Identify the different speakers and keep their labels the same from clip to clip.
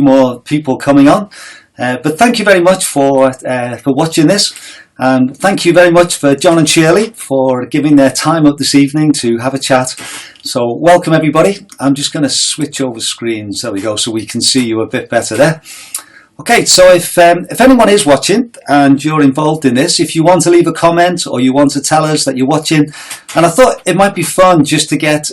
Speaker 1: more people coming on. But thank you very much for watching this. And thank you very much for Jon and Shirley for giving their time up this evening to have a chat. So welcome everybody. I'm just going to switch over screens. There we go, so we can see you a bit better there. Okay, so if anyone is watching and you're involved in this, if you want to leave a comment or you want to tell us that you're watching, and I thought it might be fun just to get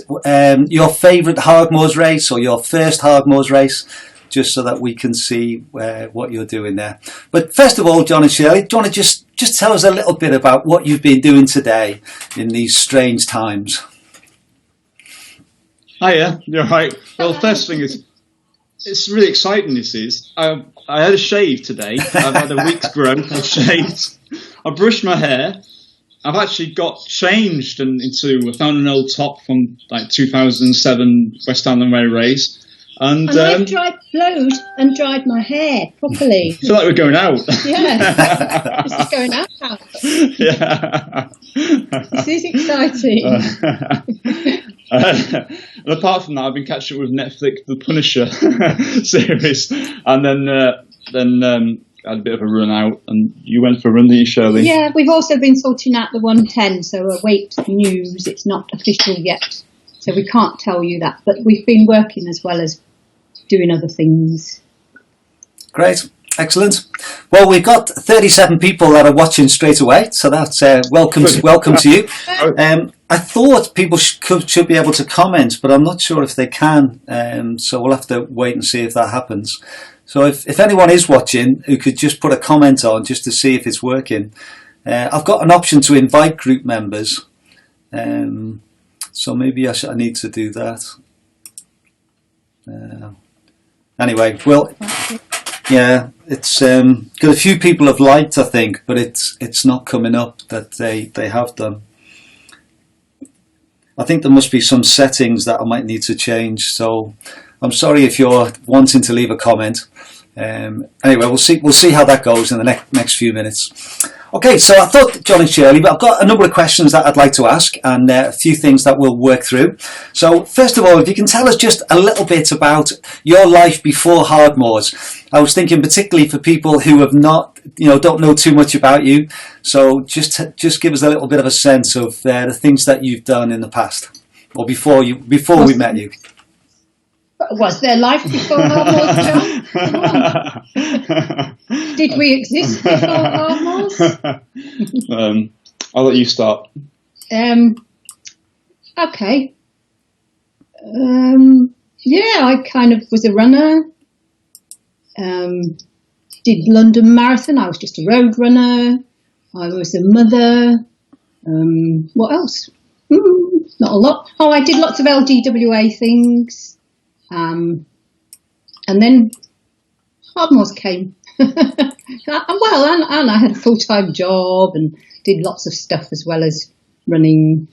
Speaker 1: your favourite Hardmoors race or your first Hardmoors race, just so that we can see what you're doing there. But first of all, Jon and Shirley, do you want to just tell us a little bit about what you've been doing today in these strange times?
Speaker 2: Hiya, you're right. Well, first thing is, it's really exciting, this is. I had a shave today. I've had a week's growth. I've shaved. I brushed my hair. I've actually got changed I found an old top from like 2007 West Island Way race. And
Speaker 3: I've blowed and dried my hair properly.
Speaker 2: I feel like we're going out.
Speaker 3: Yeah, this is going out.
Speaker 2: Yeah.
Speaker 3: This is exciting.
Speaker 2: And apart from that, I've been catching up with Netflix, The Punisher series, and then I had a bit of a run out, and you went for a run, didn't you, Shirley?
Speaker 3: Yeah, we've also been sorting out the 110, so await news. It's not official yet, so we can't tell you that, but we've been working as well as doing other things.
Speaker 1: Great. Excellent. Well, we've got 37 people that are watching straight away, so that's welcome to you. I thought people should be able to comment, but I'm not sure if they can, so we'll have to wait and see if that happens. So if anyone is watching who could just put a comment on just to see if it's working. I've got an option to invite group members, so maybe I need to do that. Anyway, well, yeah, it's got a few people have liked, I think, but it's not coming up that they have done. I think there must be some settings that I might need to change, so I'm sorry if you're wanting to leave a comment. Anyway, we'll see how that goes in the next few minutes. Okay, so I thought, Jon and Shirley, but I've got a number of questions that I'd like to ask and a few things that we'll work through. So first of all, if you can tell us just a little bit about your life before Hardmoors. I was thinking particularly for people who have not, don't know too much about you. So just give us a little bit of a sense of the things that you've done in the past or before we met you.
Speaker 3: Was there life before Hardmoors, Jon? Did we exist before Hardmoors?
Speaker 2: I'll let you start.
Speaker 3: Okay. Yeah, I kind of was a runner. Did London Marathon. I was just a road runner. I was a mother. What else? Not a lot. Oh, I did lots of LDWA things. And then Hardmoors came. And I had a full-time job and did lots of stuff as well as running.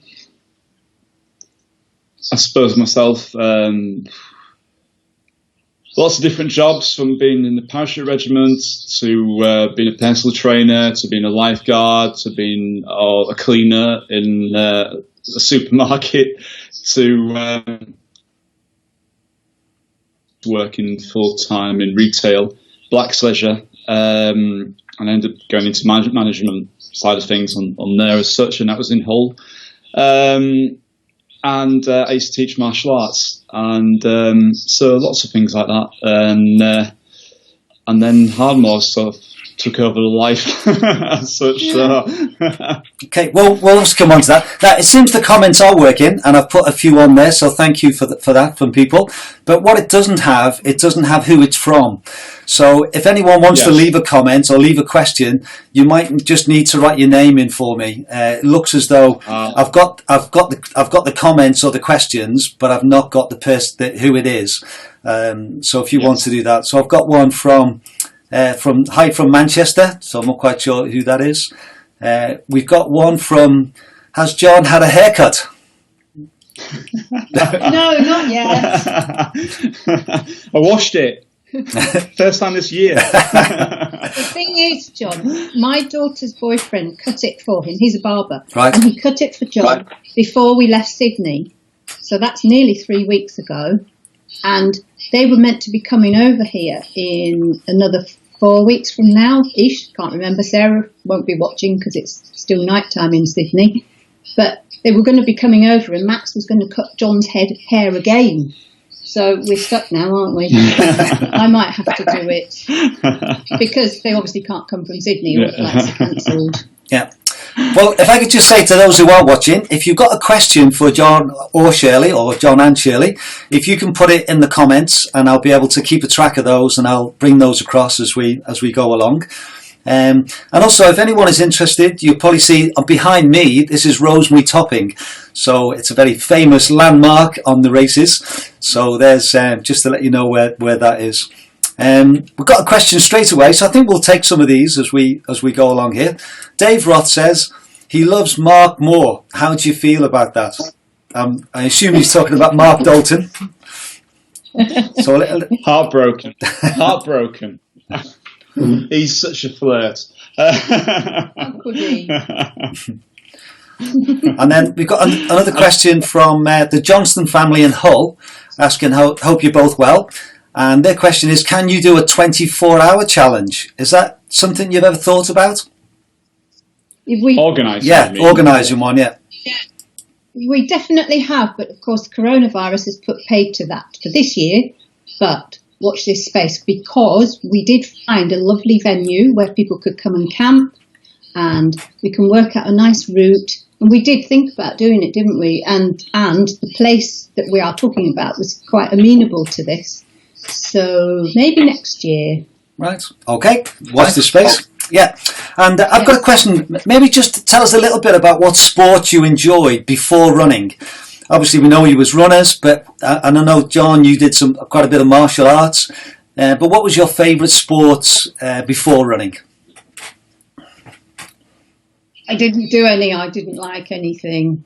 Speaker 2: I suppose myself, lots of different jobs, from being in the parachute regiment to being a personal trainer to being a lifeguard to being a cleaner in a supermarket to working full-time in retail, Black's Leisure, and I ended up going into management side of things on there as such, and that was in Hull. And I used to teach martial arts, and so lots of things like that. And then Hardmoors sort of took over the life as such. So.
Speaker 1: Okay, well, let's come on to that. It seems the comments are working, and I've put a few on there, so thank you for that from people. But what it doesn't have who it's from. So if anyone wants to leave a comment or leave a question, you might just need to write your name in for me. It looks as though I've got the comments or the questions, but I've not got the person who it is. So if you want to do that, so I've got one from Manchester, so I'm not quite sure who that is. We've got one from, has Jon had a haircut?
Speaker 3: No, not yet.
Speaker 2: I washed it. First time this year.
Speaker 3: The thing is, Jon, my daughter's boyfriend cut it for him. He's a barber.
Speaker 1: Right.
Speaker 3: And he cut it for Jon before we left Sydney. So that's nearly 3 weeks ago. And they were meant to be coming over here in another 4 weeks from now-ish. Can't remember. Sarah won't be watching because it's still night time in Sydney. But they were going to be coming over, and Max was going to cut John's hair again. So we're stuck now, aren't we? I might have to do it because they obviously can't come from Sydney. All flights are cancelled.
Speaker 1: Yeah. Well, if I could just say to those who are watching, if you've got a question for Jon or Shirley, or Jon and Shirley, if you can put it in the comments, and I'll be able to keep a track of those, and I'll bring those across as we go along. And also, if anyone is interested, you'll probably see behind me, this is Rosemary Topping. So it's a very famous landmark on the races. So there's just to let you know where that is. We've got a question straight away, so I think we'll take some of these as we go along here. Dave Roth says he loves Mark Moore. How do you feel about that? I assume he's talking about Mark Dalton. So
Speaker 2: heartbroken. He's such a flirt.
Speaker 3: How could he?
Speaker 1: And then we've got another question from the Johnston family in Hull, asking hope you're both well. And their question is, can you do a 24-hour challenge? Is that something you've ever thought about?
Speaker 2: Organising
Speaker 1: one, yeah.
Speaker 3: We definitely have, but of course the coronavirus has put paid to that for this year. But watch this space, because we did find a lovely venue where people could come and camp, and we can work out a nice route. And we did think about doing it, didn't we? And the place that we are talking about was quite amenable to this. So maybe next year.
Speaker 1: Right. Okay. Watch this space. Yeah. And I've got a question. Maybe just tell us a little bit about what sport you enjoyed before running. Obviously, we know you was runners, but and I know, Jon, you did quite a bit of martial arts. But what was your favourite sports before running?
Speaker 3: I didn't do any. I didn't like anything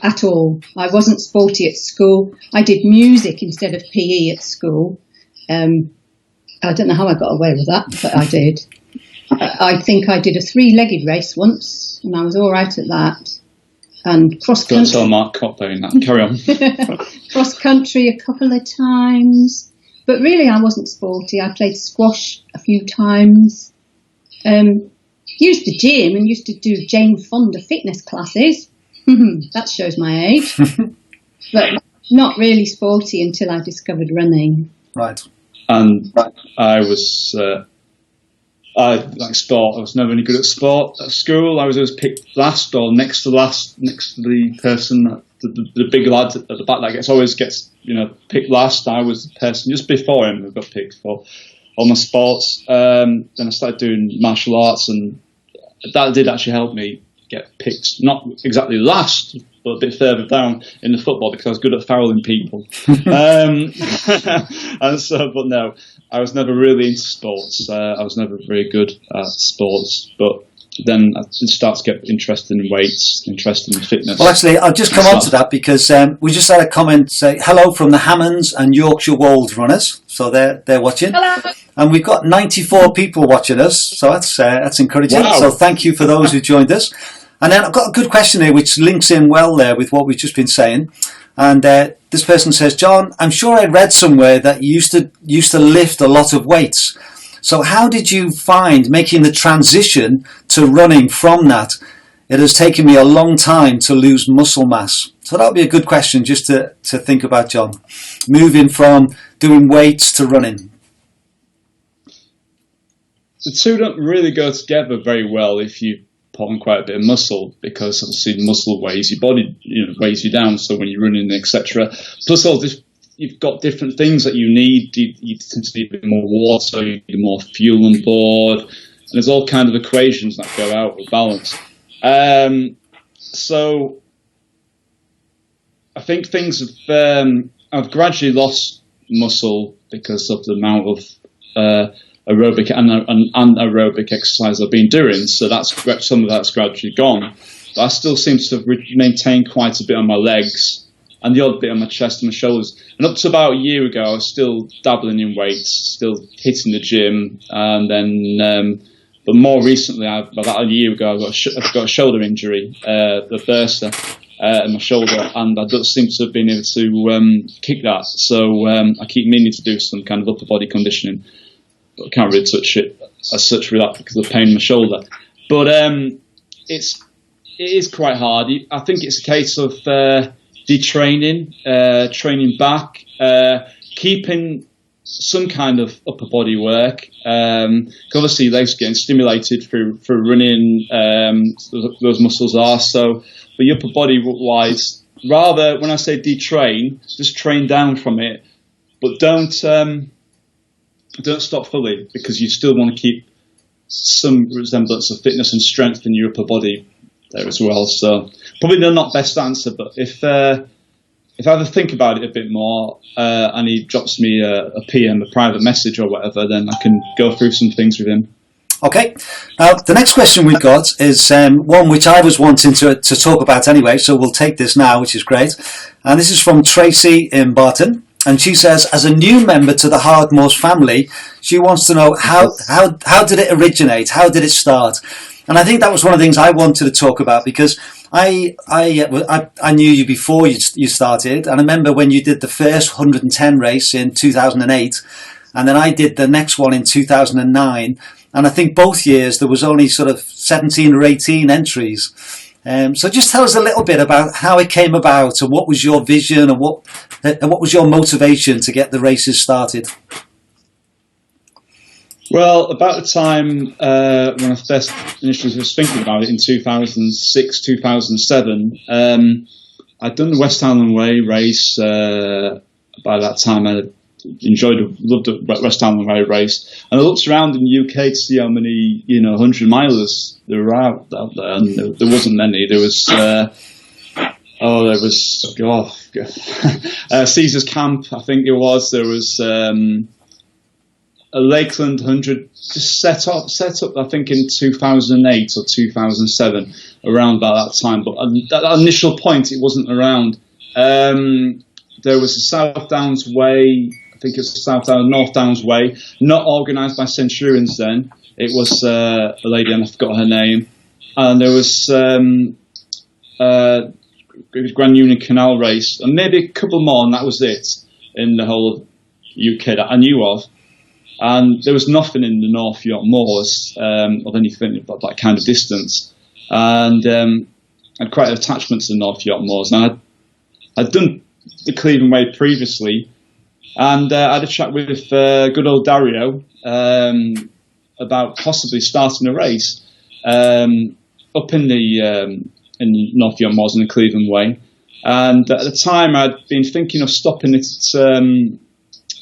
Speaker 3: at all. I wasn't sporty at school. I did music instead of PE at school. I don't know how I got away with that, but I did. I think I did a 3-legged race once, and I was all right at that. And cross country.
Speaker 2: Don't tell Mark Copley that. Carry on.
Speaker 3: Cross country a couple of times, but really I wasn't sporty. I played squash a few times. Used the gym and used to do Jane Fonda fitness classes. That shows my age. But not really sporty until I discovered running.
Speaker 1: Right.
Speaker 2: And I was, I like sport. I was never any good at sport at school. I was always picked last or next to the person, the big lad at the back that always gets picked last. I was the person just before him who got picked for all my sports. Then I started doing martial arts, and that did actually help me get picked, not exactly last, but a bit further down in the football, because I was good at fouling people. And so, but no, I was never really into sports. I was never very good at sports, but then I did start to get interested in weights, interested in fitness.
Speaker 1: Well, actually, I'll just come on to that, because we just had a comment say hello from the Hammonds and Yorkshire Wolds runners. So they're watching.
Speaker 3: Hello.
Speaker 1: And we've got 94 people watching us, so that's encouraging.
Speaker 2: Wow.
Speaker 1: So thank you for those who joined us. And then I've got a good question here, which links in well there with what we've just been saying. And this person says, Jon, I'm sure I read somewhere that you used to lift a lot of weights. So how did you find making the transition to running from that? It has taken me a long time to lose muscle mass. So that would be a good question just to think about, Jon. Moving from doing weights to running.
Speaker 2: The two don't really go together very well if you put on quite a bit of muscle, because obviously muscle weighs your body, weighs you down. So when you're running, etc. Plus all this, you've got different things that you need. You tend to need a bit more water, you need more fuel on board, and there's all kind of equations that go out with balance. So I think things have I've gradually lost muscle because of the amount of aerobic and anaerobic exercise I've been doing. So some of that's gradually gone. But I still seem to have maintained quite a bit on my legs and the odd bit on my chest and my shoulders. And up to about a year ago, I was still dabbling in weights, still hitting the gym, and then. But more recently, about a year ago, I've got a shoulder injury, the bursa, and my shoulder, and I don't seem to have been able to kick that. So I keep meaning to do some kind of upper body conditioning, but I can't really touch it as such with that because of the pain in my shoulder. But it is quite hard. I think it's a case of detraining, training back, keeping some kind of upper body work. Obviously, legs getting stimulated through running. Those muscles are so. But your upper body wise, rather when I say detrain, just train down from it, but don't stop fully, because you still want to keep some resemblance of fitness and strength in your upper body there as well. So probably the not best answer, but if I ever think about it a bit more, and he drops me a PM, a private message or whatever, then I can go through some things with him.
Speaker 1: Okay. Now, the next question we've got is one which I was wanting to talk about anyway, so we'll take this now, which is great. And this is from Tracy in Barton. And she says, as a new member to the Hardmoors family, she wants to know how did it originate? How did it start? And I think that was one of the things I wanted to talk about, because I knew you before you started. And I remember when you did the first 110 race in 2008, and then I did the next one in 2009. And I think both years there was only sort of 17 or 18 entries. So just tell us a little bit about how it came about, and what was your vision, and what was your motivation to get the races started?
Speaker 2: Well, about the time when I first initially was thinking about it in 2006, 2007, I'd done the West Highland Way race. By that time, I loved the West Highland Way race, and I looked around in the UK to see how many 100 milers there were out there, and there wasn't many. There was Caesar's Camp, I think it was. There was a Lakeland 100 just set up I think in 2008 or 2007, around about that time. But at that initial point, it wasn't around. There was a South Downs Way. I think it was North Downs Way, not organised by Centurions then. It was a lady, and I forgot her name. And there was Grand Union Canal race, and maybe a couple more, and that was it in the whole of UK that I knew of. And there was nothing in the North York Moors of anything about that kind of distance. And I had quite an attachment to the North York Moors. Now, I'd done the Cleveland Way previously, and I had a chat with good old Dario about possibly starting a race up in the North York Moors and the Cleveland Way. And at the time, I'd been thinking of stopping it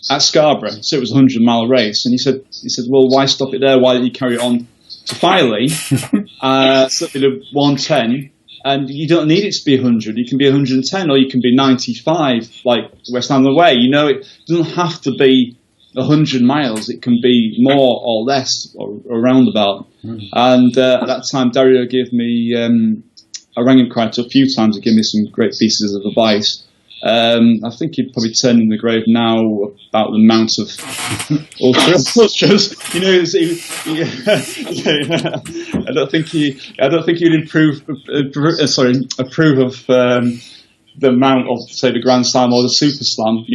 Speaker 2: at Scarborough, so it was a 100-mile race. And he said, well, why stop it there? Why don't you carry it on to Filey? So it did 110. And you don't need it to be 100. You can be 110, or you can be 95, like West Highland Way. It doesn't have to be 100 miles. It can be more or less, or around about. Mm. And at that time, Dario gave me, I rang him quite a few times to give me some great pieces of advice. I think he'd probably turn in the grave now about the amount of ultras. I don't think he'd approve of the amount of, say, the Grand Slam or the Super Slam.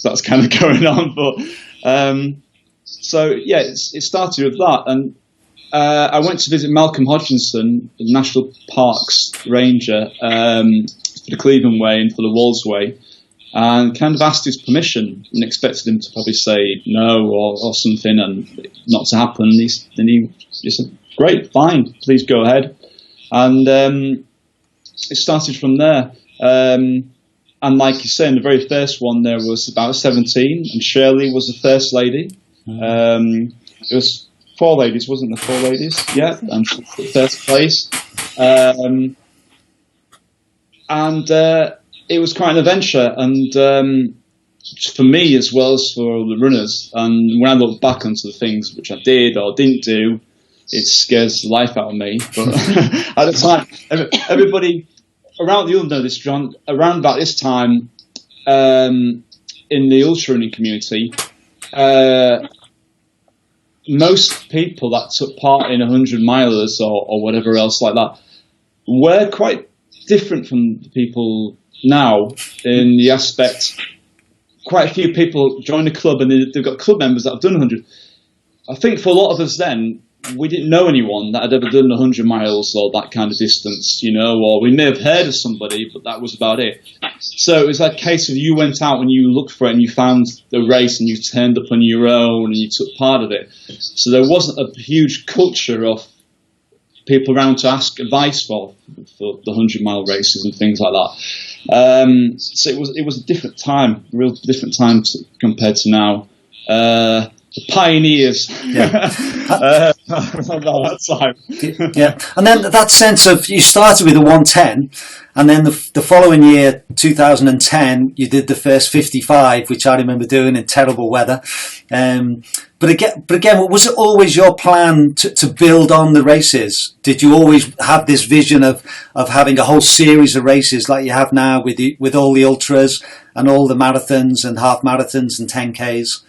Speaker 2: That's kind of going on. But so yeah, it started with that, and I went to visit Malcolm Hodgkinson, the National Parks Ranger, for the Cleveland Way and for the Wolds Way, and kind of asked his permission and expected him to probably say no or something, and not to happen. He said, great, fine, please go ahead. And it started from there. And like you say, in the very first one, there was about 17, and Shirley was the first lady. It was 4 ladies, wasn't there? 4 ladies, yeah, and she was the first place. And it was quite an adventure, and for me as well as for the runners. And when I look back onto the things which I did or didn't do, it scares the life out of me. But at the time, everybody around, you'll know this, John, around about this time in the ultra running community, most people that took part in 100 milers or whatever else like that were quite different from the people now in the aspect. Quite a few people join the club, and they've got club members that have done 100. I think for a lot of us then, we didn't know anyone that had ever done 100 miles or that kind of distance, or we may have heard of somebody, but that was about it. So it was like a case of you went out and you looked for it and you found the race and you turned up on your own and you took part of it. So there wasn't a huge culture of people around to ask advice for the 100-mile races and things like that. So it was a different time, a real different time compared to now. The pioneers. Yeah. That time.
Speaker 1: Yeah, and then that sense of, you started with a 110, and then the following year, 2010, you did the first 55, which I remember doing in terrible weather. But again, was it always your plan to build on the races? Did you always have this vision of having a whole series of races like you have now with all the ultras and all the marathons and half marathons and 10Ks?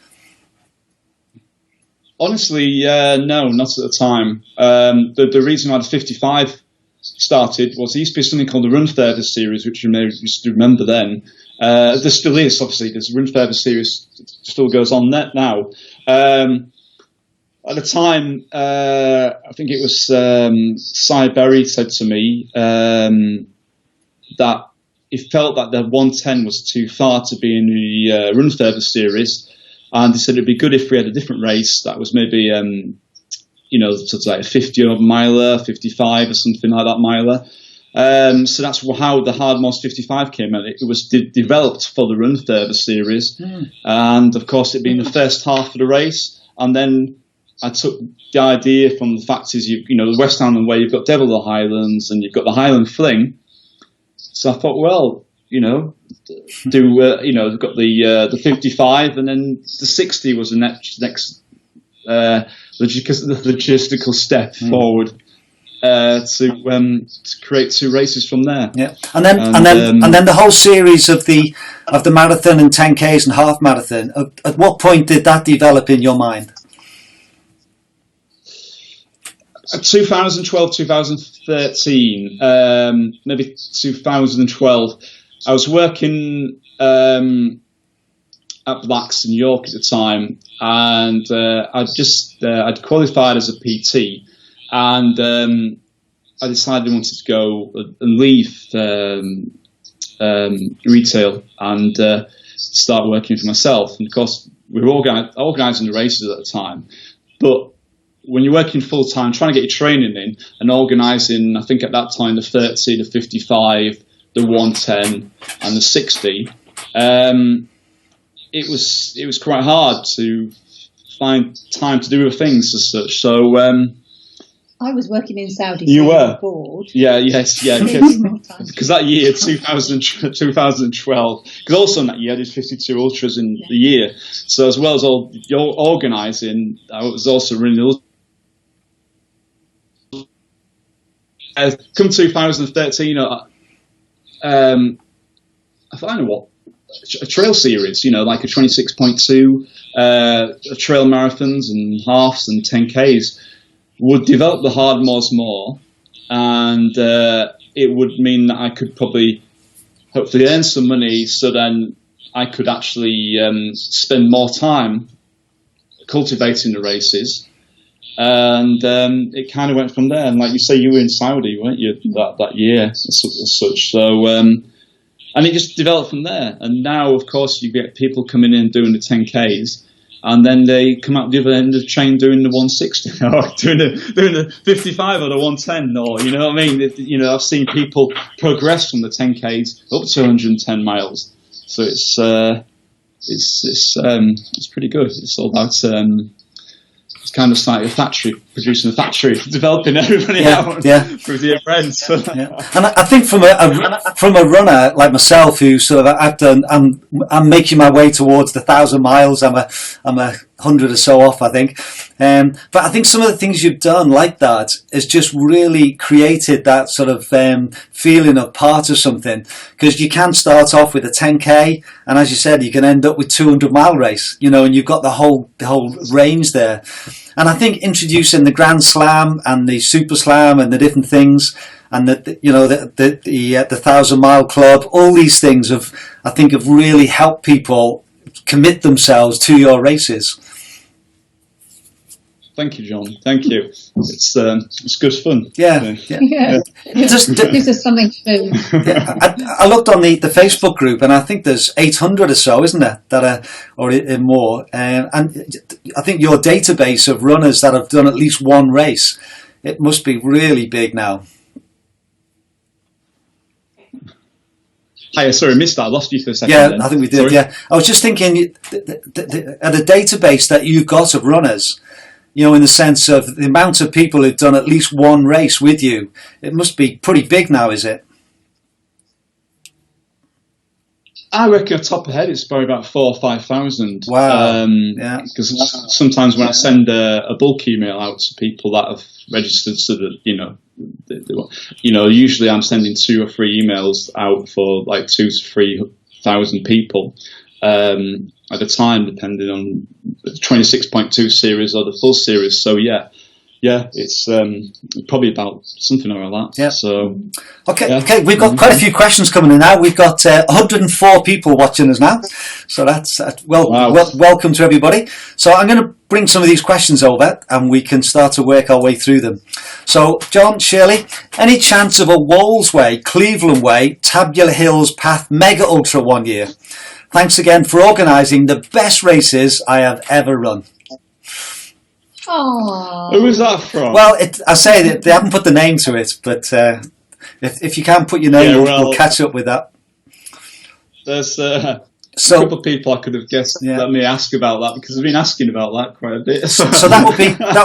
Speaker 2: Honestly, no, not at the time. The reason why the 55 started was there used to be something called the Run Further series, which you may used to remember then. There still is, obviously. There's a Run Further series still goes on net now. At the time, I think it was Cy Berry said to me that he felt that the 110 was too far to be in the Run Further series. And they said it'd be good if we had a different race that was maybe, sort of like a 50 miler, 55 or something like that miler. So that's how the Hardmoors 55 came out. It was developed for the Run Further series. And of course, it being the first half of the race. And then I took the idea from the fact is, the West Highland Way, you've got Devil of the Highlands and you've got the Highland Fling. So I thought, well, they've got the 55, and then the 60 was the next logistical step forward to create two races from there.
Speaker 1: Yeah, and then the whole series of the marathon and 10Ks and half marathon. At what point did that develop in your mind?
Speaker 2: 2012, 2013, maybe 2012. I was working at Blacks in York at the time, and I'd qualified as a PT, and I decided I wanted to go and leave retail and start working for myself. And of course, we were organising the races at the time, but when you're working full time, trying to get your training in and organising, I think at that time the 30, the 55. The 110 and the 60, it was quite hard to find time to do things as such. So
Speaker 3: I was working in Saudi.
Speaker 2: You were
Speaker 3: bored.
Speaker 2: Yeah, because that year 2012, because also in that year I did 52 ultras in the year. So as well as all organising, I was also running. Come 2013. I find a trail series, like a 26.2, trail marathons and halves and 10Ks would develop the Hardmoors more, and it would mean that I could probably hopefully earn some money, so then I could actually spend more time cultivating the races. And it kind of went from there. And like you say, you were in Saudi, weren't you, that year as such? So, and it just developed from there. And now, of course, you get people coming in doing the 10Ks, and then they come out the other end of the train doing the 160, or doing the 55 or the 110, or you know what I mean? I've seen people progress from the 10Ks up to 110 miles. So it's pretty good. It's all about. It's kind of like a factory, producing a factory, developing everybody out through the friends.
Speaker 1: And I think from a runner like myself, who sort of I'm making my way towards the 1,000 miles. I'm a 100 or so off, I think. But I think some of the things you've done like that has just really created that sort of feeling of part of something. Because you can start off with a 10K, and as you said, you can end up with 200-mile race. And you've got the whole range there. And I think introducing the Grand Slam and the Super Slam and the different things, and the 1,000 Mile Club, all these things have really helped people commit themselves to your races.
Speaker 2: Thank you, John. Thank you. It's good fun.
Speaker 1: Yeah.
Speaker 3: Gives us something to do.
Speaker 1: Yeah, I looked on the Facebook group, and I think there's 800 or so, isn't there, that are, or more. And I think your database of runners that have done at least one race, it must be really big now.
Speaker 2: Hi, sorry, I missed that. I lost you for a second.
Speaker 1: Yeah,
Speaker 2: then.
Speaker 1: I think we did.
Speaker 2: Sorry?
Speaker 1: Yeah, I was just thinking, at the database that you've got of runners, you know, in the sense of the amount of people who've done at least one race with you, it must be pretty big now, is it?
Speaker 2: I reckon top of head it's probably about 4,000 or 5,000.
Speaker 1: Wow. Yeah.
Speaker 2: Because sometimes when I send a bulk email out to people that have registered, so that usually I'm sending 2 or 3 emails out for like 2,000 to 3,000 people at a time, depending on the 26.2 series or the full series. So yeah, it's probably about something like that.
Speaker 1: Yeah.
Speaker 2: So
Speaker 1: okay, we've got quite a few questions coming in now. We've got 104 people watching us now, so that's welcome to everybody. So I'm going to bring some of these questions over, and we can start to work our way through them. So, Jon Shirley, any chance of a Wolds Way, Cleveland Way, Tabular Hills Path Mega Ultra one year? Thanks again for organising the best races I have ever run.
Speaker 3: Aww.
Speaker 2: Who was that from?
Speaker 1: Well, I say that they haven't put the name to it, but if you can't put your name, we'll catch up with that.
Speaker 2: There's a couple of people I could have guessed. Let me ask about that, because I've been asking about that quite a bit.
Speaker 1: So that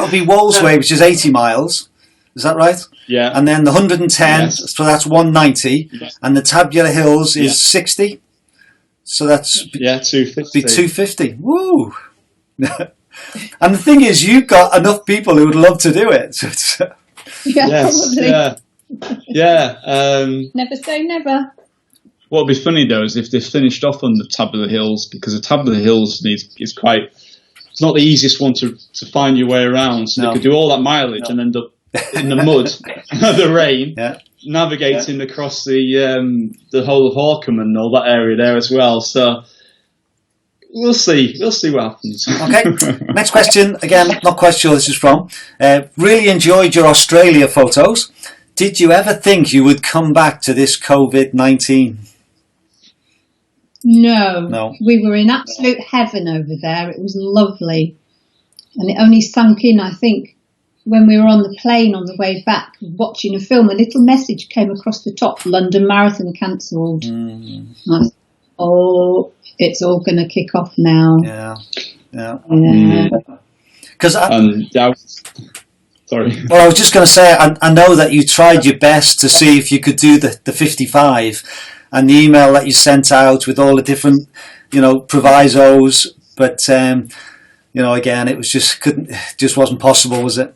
Speaker 1: would be Wolds Way, which is 80 miles. Is that right?
Speaker 2: Yeah.
Speaker 1: And then the 110,
Speaker 2: yes.
Speaker 1: So that's 190, and the Tabular Hills is 60. So that's
Speaker 2: 250.
Speaker 1: 250. Woo! And the thing is, you've got enough people who would love to do it.
Speaker 3: Probably.
Speaker 2: Yeah.
Speaker 3: Never say never.
Speaker 2: What would be funny though is if they finished off on the Tabular Hills, because the Tabular Hills is quite. It's not the easiest one to find your way around. So they could do all that mileage and end up in the mud, the rain. Yeah. Navigating across the whole of Horkham and all that area there as well. So we'll see what happens.
Speaker 1: Okay, next question. Again, not quite sure this is from. Really enjoyed your Australia photos. Did you ever think you would come back to this COVID-19?
Speaker 3: No. We were in absolute heaven over there. It was lovely. And it only sunk in, I think, when we were on the plane on the way back watching a film, a little message came across the top: London Marathon cancelled. It's all going to kick off now.
Speaker 1: Yeah.
Speaker 2: Because sorry.
Speaker 1: Well, I was just going to say, I know that you tried your best to see if you could do the 55, and the email that you sent out with all the different, provisos, but. Again, it was just wasn't possible, was it?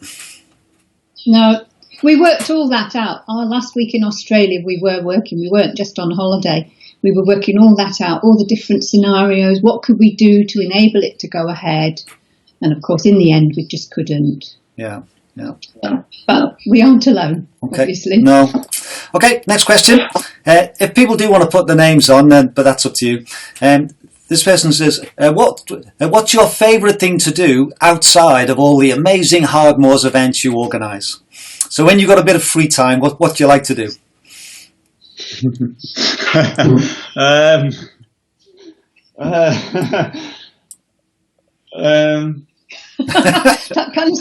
Speaker 3: No, we worked all that out. Our last week in Australia, we were working. We weren't just on holiday. We were working all that out, all the different scenarios. What could we do to enable it to go ahead? And of course, in the end, we just couldn't.
Speaker 1: Yeah.
Speaker 3: But we aren't alone, obviously.
Speaker 1: No. Okay, next question. If people do want to put their names on, but that's up to you. This person says, what's your favourite thing to do outside of all the amazing Hardmoors events you organise? So when you've got a bit of free time, what do you like to do?
Speaker 3: That kind of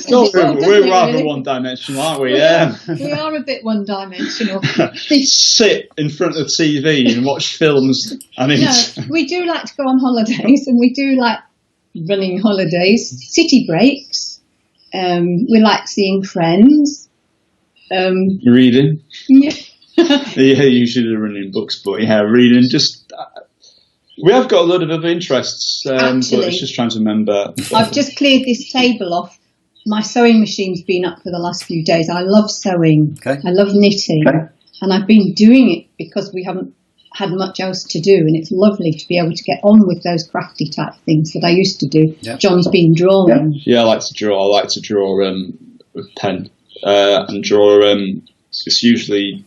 Speaker 2: we're rather one-dimensional, aren't we? Yeah.
Speaker 3: We are a bit one-dimensional.
Speaker 2: Sit in front of the TV and watch films.
Speaker 3: We do like to go on holidays, and we do like running holidays, city breaks. We like seeing friends.
Speaker 2: Reading.
Speaker 3: Yeah.
Speaker 2: Usually running books, but reading. Just we have got a lot of other interests, but it's just trying to remember.
Speaker 3: I've just cleared this table off. My sewing machine's been up for the last few days. I love sewing. Okay. I love knitting, and I've been doing it because we haven't had much else to do, and it's lovely to be able to get on with those crafty type things that I used to do.
Speaker 1: Yeah.
Speaker 3: John's been drawing.
Speaker 2: Yeah, I like to draw. I like to draw with pen and draw. It's usually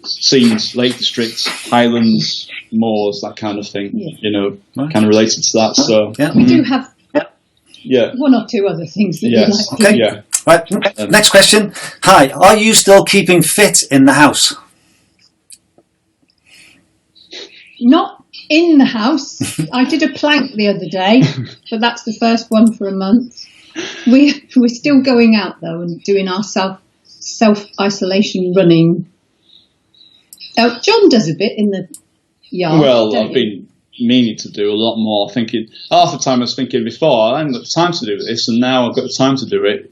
Speaker 2: scenes, Lake District, Highlands, moors, that kind of thing.
Speaker 3: Yeah.
Speaker 2: You know, kind of related to that. So
Speaker 3: We do have
Speaker 2: yeah,
Speaker 3: one or two other things that
Speaker 2: yes,
Speaker 3: we like to do.
Speaker 2: yeah.
Speaker 1: Right. Next question. Hi. Are you still keeping fit in the house?
Speaker 3: Not in the house. I did a plank the other day, but that's the first one for a month. We're still going out though and doing our self-isolation running. John does a bit in the yard.
Speaker 2: Well, I've been meaning to do a lot more. Thinking half the time I was thinking before I haven't got time to do this, and now I've got the time to do it.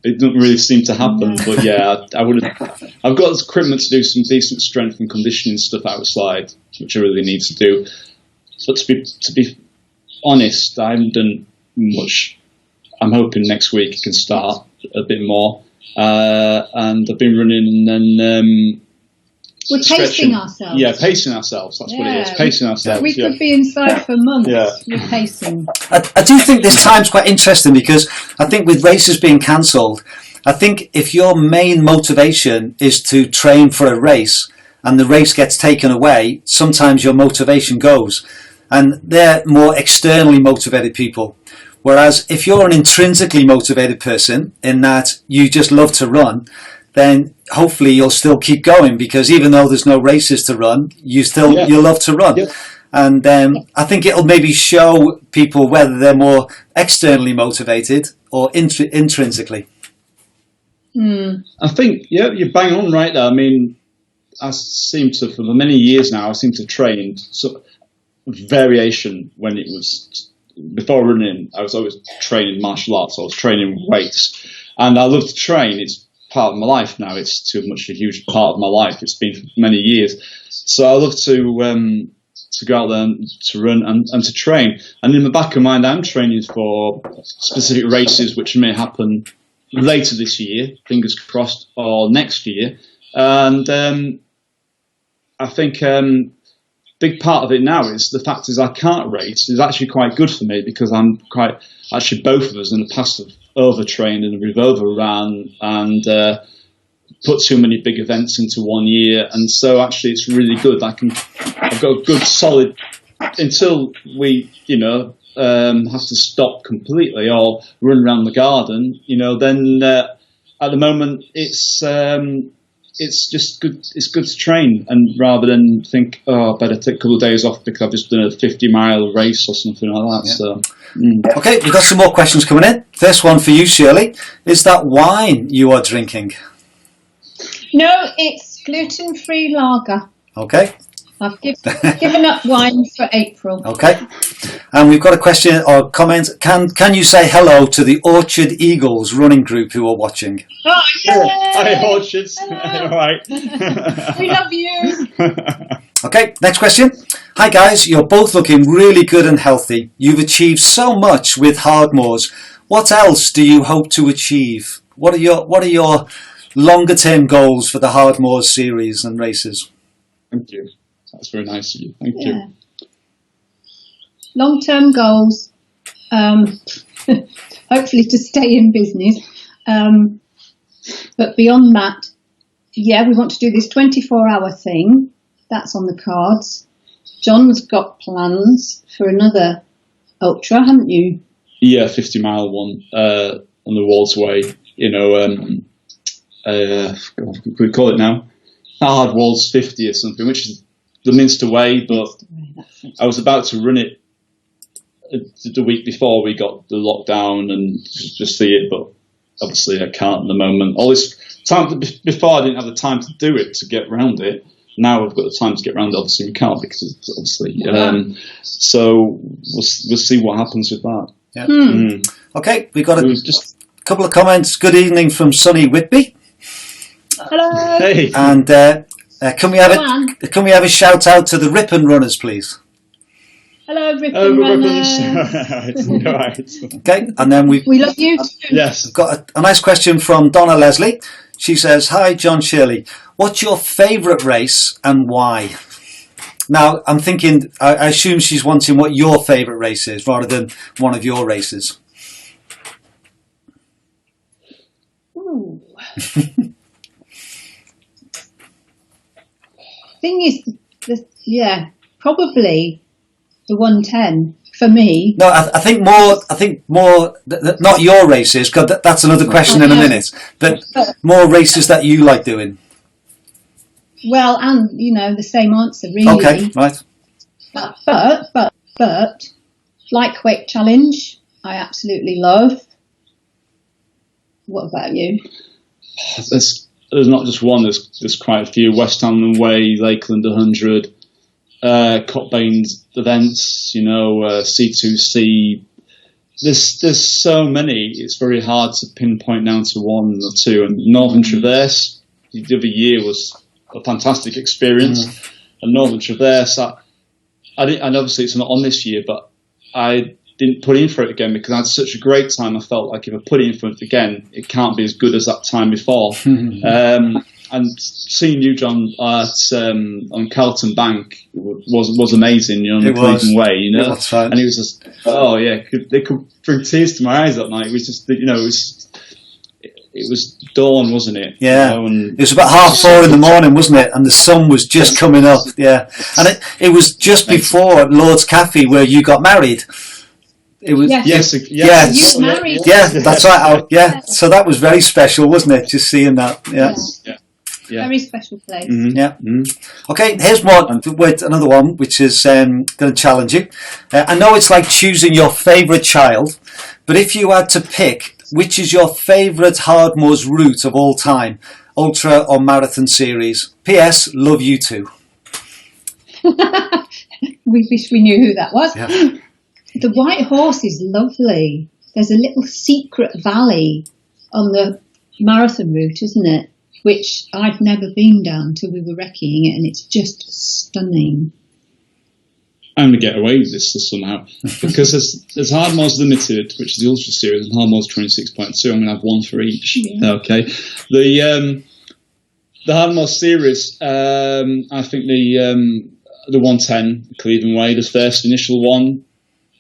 Speaker 2: It doesn't really seem to happen, but yeah, I would. I've got the equipment to do some decent strength and conditioning stuff outside, which I really need to do. But to be honest, I haven't done much. I'm hoping next week I can start a bit more. And I've been running, and then
Speaker 3: we're pacing ourselves.
Speaker 2: Yeah, pacing ourselves. That's what it is. Pacing ourselves.
Speaker 3: We could be inside for months. We're pacing.
Speaker 1: I do think this time's quite interesting because I think with races being cancelled, I think if your main motivation is to train for a race and the race gets taken away, sometimes your motivation goes. And they're more externally motivated people. Whereas if you're an intrinsically motivated person in that you just love to run, then hopefully you'll still keep going, because even though there's no races to run, you love to run. Yeah. And I think it'll maybe show people whether they're more externally motivated or intrinsically.
Speaker 2: I think, you're bang on right there. I mean, I seem to, for many years now, I seem to train variation when it was, before running, I was always training martial arts. I was training weights, and I love to train. It's part of my life now. It's too much a huge part of my life. It's been for many years. So I love to go out there and to run and to train. And in the back of my mind, I'm training for specific races which may happen later this year, fingers crossed, or next year. And I think big part of it now is the fact is I can't race is actually quite good for me, because I'm quite, actually both of us in the past have overtrained and we've overrun and put too many big events into one year, and so actually it's really good. I've got a good solid, until we have to stop completely or run around the garden, then at the moment it's just good. It's good to train, and rather than think, I better take a couple of days off because I've just done a 50-mile race or something like that. Yeah. So,
Speaker 1: Okay, we've got some more questions coming in. First one for you, Shirley. Is that wine you are drinking?
Speaker 3: No, it's gluten-free lager.
Speaker 1: Okay.
Speaker 3: I've given up wine for April.
Speaker 1: Okay. And we've got a question or comment. Can you say hello to the Orchard Eagles running group who are watching?
Speaker 3: Oh, yeah.
Speaker 2: Hi, Orchards. All right.
Speaker 3: We love you.
Speaker 1: Okay, next question. Hi guys, you're both looking really good and healthy. You've achieved so much with Hardmoors. What else do you hope to achieve? What are your longer term goals for the Hardmoors series and races?
Speaker 2: Thank you. That's very nice of you. Thank you.
Speaker 3: Long-term goals, hopefully to stay in business. But beyond that, we want to do this 24-hour thing. That's on the cards. John's got plans for another ultra, haven't you? Yeah,
Speaker 2: 50-mile one on the Walls Way. What do we call it now? Hard Walls 50 or something, which is the Minster Way, but I was about to run it the week before we got the lockdown and just see it, but obviously I can't at the moment. All this time before, I didn't have the time to do it, to get around it. Now I've got the time to get around it. Obviously we can't, because it's obviously so we'll see what happens with that.
Speaker 1: Yeah. Okay, we've got a couple of comments. Good evening from sunny Whitby.
Speaker 3: Hello.
Speaker 2: Hey.
Speaker 1: And can we have a shout out to the Ripon runners, please?
Speaker 3: Hello, Ripon runners.
Speaker 2: Right.
Speaker 1: Okay, and then we
Speaker 3: love you too.
Speaker 2: Yes.
Speaker 1: We've got a nice question from Donna Leslie. She says, "Hi, Jon Shirley. What's your favourite race and why? Now, I'm thinking, I assume she's wanting what your favourite race is rather than one of your races.
Speaker 3: Ooh. Thing is, probably the 110 for me.
Speaker 1: No, I think more. Not your races, because that's another question in a minute. But more races that you like doing.
Speaker 3: Well, and the same answer really.
Speaker 1: Okay, right.
Speaker 3: But lightweight challenge, I absolutely love. What about you?
Speaker 2: There's not just one. There's quite a few. West Ham Way, Lakeland 100, Cockbane's events. C2C. There's so many. It's very hard to pinpoint down to one or two. And Northern Traverse the other year was a fantastic experience. And Northern Traverse, I didn't, and obviously it's not on this year, but I didn't put in for it again because I had such a great time. I felt like if I put in for it again, it can't be as good as that time before. And seeing you, John, on Carlton Bank was amazing. On the Cleveland Way, and it was just, they could bring tears to my eyes that night. It was just, it was dawn, wasn't it?
Speaker 1: Yeah, it was about 4:30 in the morning, wasn't it? And the sun was just coming up. Yeah, and it was just before Lord's Cafe where you got married. It was
Speaker 3: You married.
Speaker 1: Yeah, that's right. So that was very special, wasn't it? Just seeing that. Yeah.
Speaker 3: Very special place.
Speaker 1: Yeah. Okay, here's another one, which is going to challenge you. I know it's like choosing your favourite child, but if you had to pick, which is your favourite Hardmoors route of all time, ultra or marathon series? P.S. Love you too.
Speaker 3: We wish we knew who that was.
Speaker 1: Yeah.
Speaker 3: The White Horse is lovely. There's a little secret valley on the marathon route, isn't it? Which I'd never been down till we were recceing it, and it's just stunning.
Speaker 2: I'm going to get away with this somehow because there's Hardmoors Limited, which is the Ultra Series, and Hardmoors 26.2. I'm going to have one for each. Yeah. Okay. The Hardmoors Series, I think the 110 Cleveland Way, the first initial one.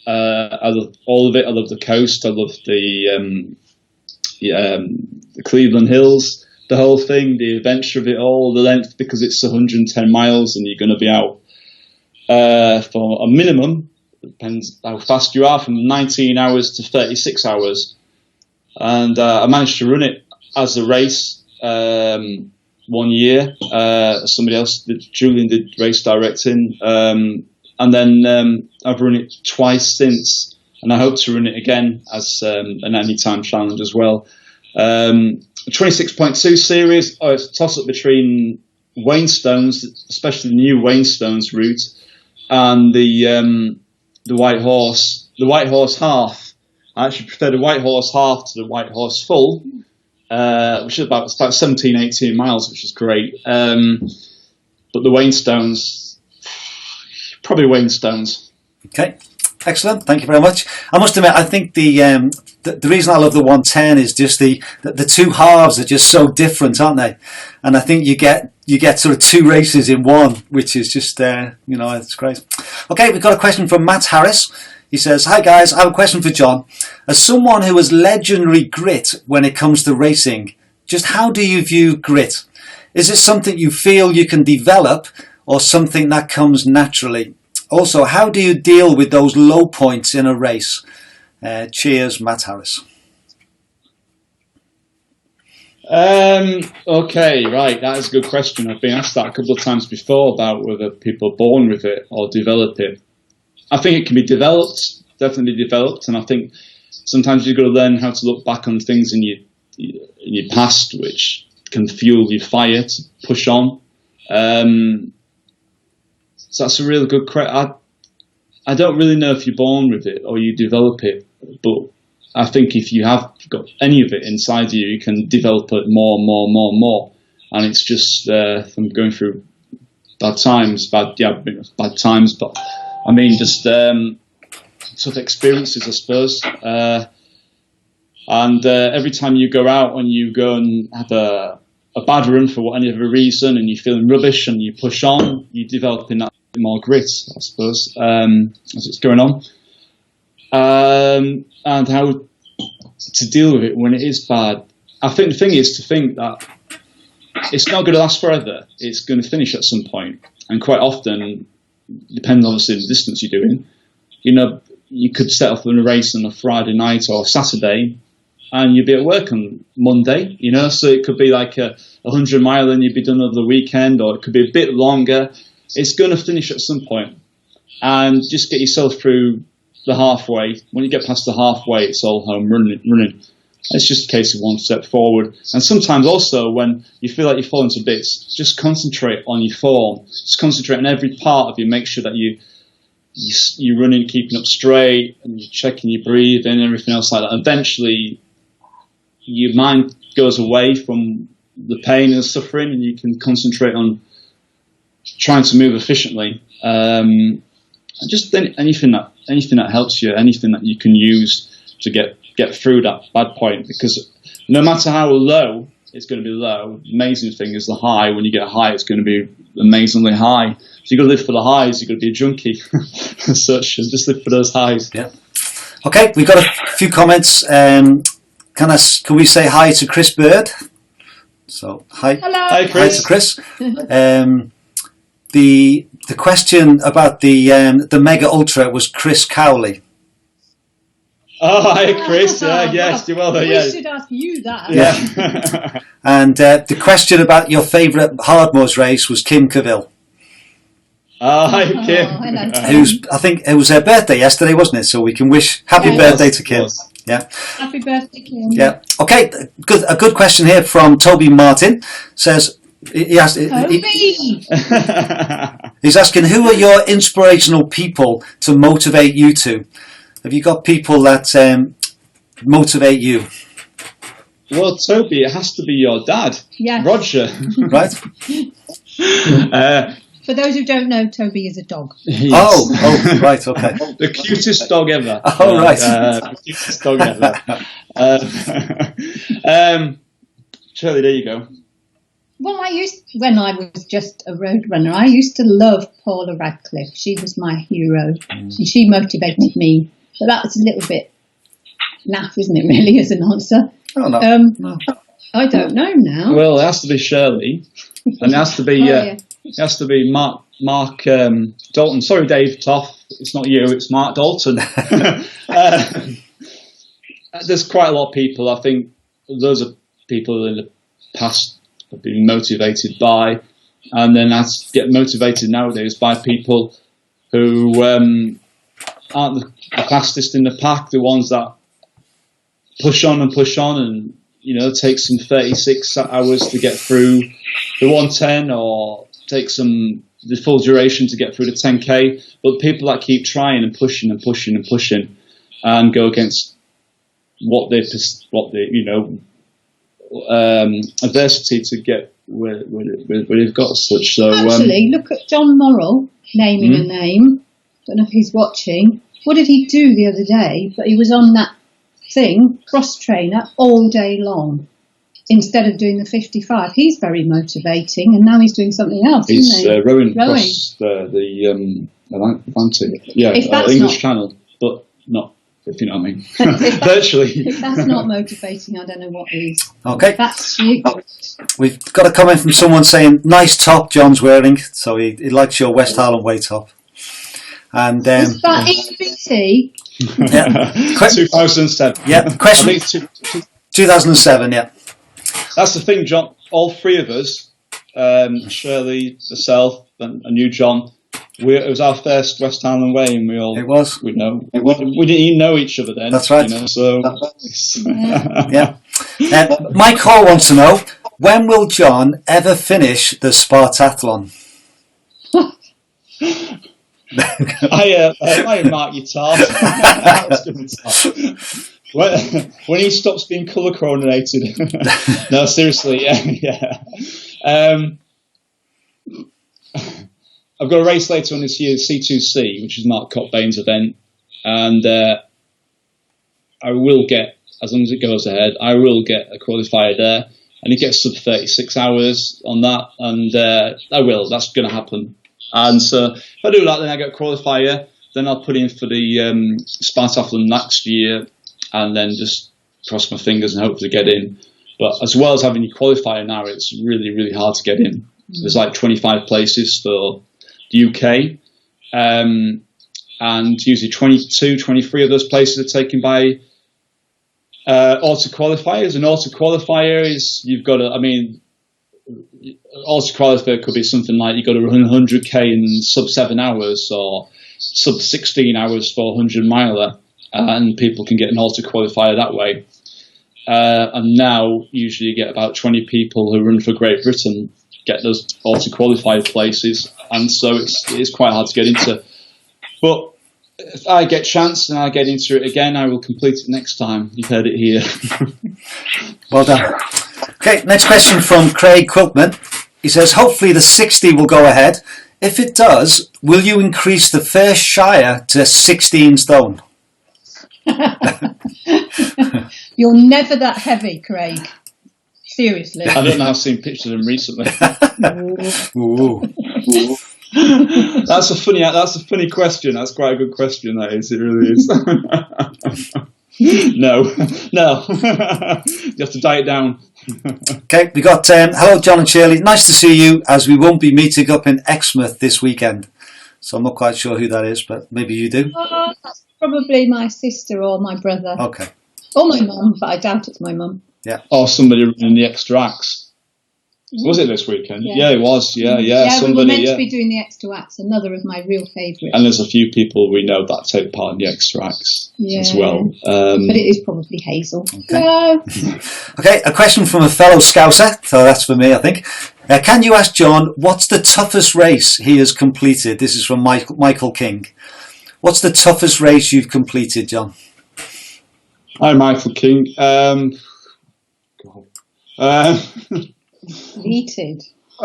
Speaker 2: I love all of it. I love the coast. I love the Cleveland Hills, the whole thing, the adventure of it all, the length, because it's 110 miles and you're going to be out for a minimum, depends how fast you are, from 19 hours to 36 hours. And I managed to run it as a race 1 year. Somebody else, Julian, did race directing. And then I've run it twice since, and I hope to run it again as an anytime challenge as well. 26.2 series, it's a toss-up between Wainstones, especially the new Wainstones route, and the White Horse. The White Horse half. I actually prefer the White Horse half to the White Horse full, which is about 17, 18 miles, which is great. But the Wainstones, probably Wainstones.
Speaker 1: Okay, excellent. Thank you very much. I must admit, I think the reason I love the 110 is just the two halves are just so different, aren't they? And I think you get sort of two races in one, which is just it's great. Okay, we've got a question from Matt Harris. He says, "Hi guys, I have a question for John. As someone who has legendary grit when it comes to racing, just how do you view grit? Is it something you feel you can develop or something that comes naturally? Also, how do you deal with those low points in a race? Cheers, Matt Harris."
Speaker 2: Okay, right, that is a good question. I've been asked that a couple of times before about whether people are born with it or develop it. I think it can be developed, definitely developed, and I think sometimes you've got to learn how to look back on things in your past, which can fuel your fire to push on. So that's a really good question. I don't really know if you're born with it or you develop it, but I think if you have got any of it inside you, you can develop it more and more and more and more. And it's just from going through bad times, but I mean just tough experiences, I suppose. And every time you go out and you go and have a bad run for whatever reason, and you're feeling rubbish, and you push on, you're developing that bit more grit, I suppose, as it's going on, and how to deal with it when it is bad. I think the thing is to think that it's not going to last forever. It's going to finish at some point, and quite often, depending obviously on the distance you're doing, you could set off on a race on a Friday night or Saturday, and you'd be at work on Monday, so it could be like a 100-mile and you'd be done over the weekend, or it could be a bit longer. It's going to finish at some point, and just get yourself through the halfway. When you get past the halfway, it's all home running. It's just a case of one step forward. And sometimes also when you feel like you're falling to bits, just concentrate on your form. Just concentrate on every part of you. Make sure that you're running, keeping up straight, and you're checking your breathing and everything else like that. Eventually, your mind goes away from the pain and suffering, and you can concentrate on trying to move efficiently. And just anything that helps you, anything that you can use to get through that bad point, because no matter how low it's going to be low, the amazing thing is the high. When you get high, it's going to be amazingly high. So you've got to live for the highs. You've got to be a junkie as such, and just live for those highs.
Speaker 1: Yeah. Okay, we've got a few comments. Can we say hi to Chris Bird? So hi.
Speaker 3: Hello.
Speaker 2: Hi, Chris.
Speaker 1: Hi to Chris. The question about the Mega Ultra was Chris Cowley.
Speaker 2: Oh, hi, Chris. Yes, you're well there.
Speaker 3: We
Speaker 2: Yeah.
Speaker 3: should ask you that.
Speaker 2: Yeah.
Speaker 1: And the question about your favourite Hardmoors race was Kim Cavill,
Speaker 2: Oh, hi, Kim.
Speaker 3: hello, Kim.
Speaker 1: who's, I think it was her birthday yesterday, wasn't it? So we can wish happy
Speaker 3: Yeah,
Speaker 1: birthday
Speaker 2: it
Speaker 1: to Kim.
Speaker 2: was.
Speaker 1: Yeah.
Speaker 3: Happy birthday, Kim.
Speaker 1: Yeah. Okay. A good question here from Toby Martin. Says he asked,
Speaker 3: Toby!
Speaker 1: he's asking, who are your inspirational people to motivate you to? Have you got people that motivate you?
Speaker 2: Well, Toby, it has to be your dad,
Speaker 3: Yes.
Speaker 2: Roger.
Speaker 1: Right?
Speaker 3: For those who don't know, Toby is a dog.
Speaker 2: Yes.
Speaker 1: Oh, right, okay.
Speaker 2: The cutest dog ever.
Speaker 1: Oh, right.
Speaker 2: The cutest dog ever. Shirley, there you go.
Speaker 3: Well, when I was just a road runner, I used to love Paula Radcliffe. She was my hero, and she motivated me. But that was a little bit naff, isn't it, really, as an answer?
Speaker 1: Oh, no. No.
Speaker 3: I don't know now.
Speaker 2: Well, it has to be Shirley, and it has to be
Speaker 3: Yeah.
Speaker 2: it has to be Mark Dalton. Sorry, Dave Toff. It's not you. It's Mark Dalton. There's quite a lot of people. I think those are people in the past have been motivated by, and then I get motivated nowadays by people who aren't the fastest in the pack, the ones that push on and take some 36 hours to get through the 110, or take the full duration to get through the 10k, but people that keep trying and pushing and go against what they adversity to get where they've got as such. So
Speaker 3: Actually, look at John Morrill, naming a name. Don't know if he's watching. What did he do the other day? But he was on that thing, cross trainer, all day long, instead of doing the 55. He's very motivating, and now he's doing something else.
Speaker 2: he's
Speaker 3: isn't he?
Speaker 2: rowing across the Atlantic, English Channel, but not, if you know what I mean. Virtually.
Speaker 3: If that's not motivating, I don't know what is.
Speaker 1: Okay.
Speaker 3: That's you.
Speaker 1: We've got a comment from someone saying, nice top John's wearing. So he likes your West Harlem way top. And
Speaker 3: Is that EBT?
Speaker 1: yeah.
Speaker 2: 2007.
Speaker 1: Yeah, question.
Speaker 2: I think
Speaker 1: 2007, yeah.
Speaker 2: that's the thing, John. All three of us, Shirley, myself, and you, John. It was our first West Highland Way, and we didn't even know each other then.
Speaker 1: That's right.
Speaker 2: So
Speaker 1: Yeah. Mike Hall wants to know, when will John ever finish the Spartathlon?
Speaker 2: I mark your task. When he stops being colour coordinated. No, seriously, yeah. I've got a race later on this year, C2C, which is Mark Cockbane's event, and I will get, as long as it goes ahead, I will get a qualifier there. and it gets sub 36 hours on that, and I will. That's going to happen. And so if I do that, then I get a qualifier. Then I'll put in for the Spartathlon next year, and then just cross my fingers and hopefully get in. But as well as having your qualifier now, it's really, really hard to get in. There's like 25 places for the UK, and usually 22, 23 of those places are taken by auto qualifiers. An auto qualifier is, you've got to, I mean, auto qualifier could be something like you've got to run 100k in sub 7 hours or sub 16 hours for a 100 miler, and people can get an auto qualifier that way. And now usually you get about 20 people who run for Great Britain get those auto qualified places, and so it's quite hard to get into. But if I get chance and I get into it again, I will complete it next time. You heard it here.
Speaker 1: Well done. Okay, next question from Craig Quiltman. He says, hopefully the 60 will go ahead. If it does, will you increase the first Shire to 16 stone?
Speaker 3: You're never that heavy, Craig. Seriously.
Speaker 2: I don't know. I've seen pictures of him recently.
Speaker 1: Ooh.
Speaker 2: That's a funny question. That's quite a good question. That is. It really is. No. You have to diet it down.
Speaker 1: Okay, we got hello John and Shirley. Nice to see you, as we won't be meeting up in Exmouth this weekend. So I'm not quite sure who that is, but maybe you do.
Speaker 3: That's probably my sister or my brother.
Speaker 1: Okay.
Speaker 3: Or my mum, but I doubt it's my mum.
Speaker 2: Yeah. Or somebody running the extra acts. Was it this weekend? Yeah, it was. Yeah.
Speaker 3: Somebody, we were meant to be doing the extra acts, another of my real favourites.
Speaker 2: And there's a few people we know that take part in the extra acts as well.
Speaker 3: But it is probably Hazel.
Speaker 1: Okay.
Speaker 3: No.
Speaker 1: Okay, a question from a fellow Scouser, so that's for me, I think. Can you ask John, what's the toughest race he has completed? This is from Michael King. What's the toughest race you've completed, John?
Speaker 2: Hi, Michael King.
Speaker 3: Deleted.
Speaker 2: I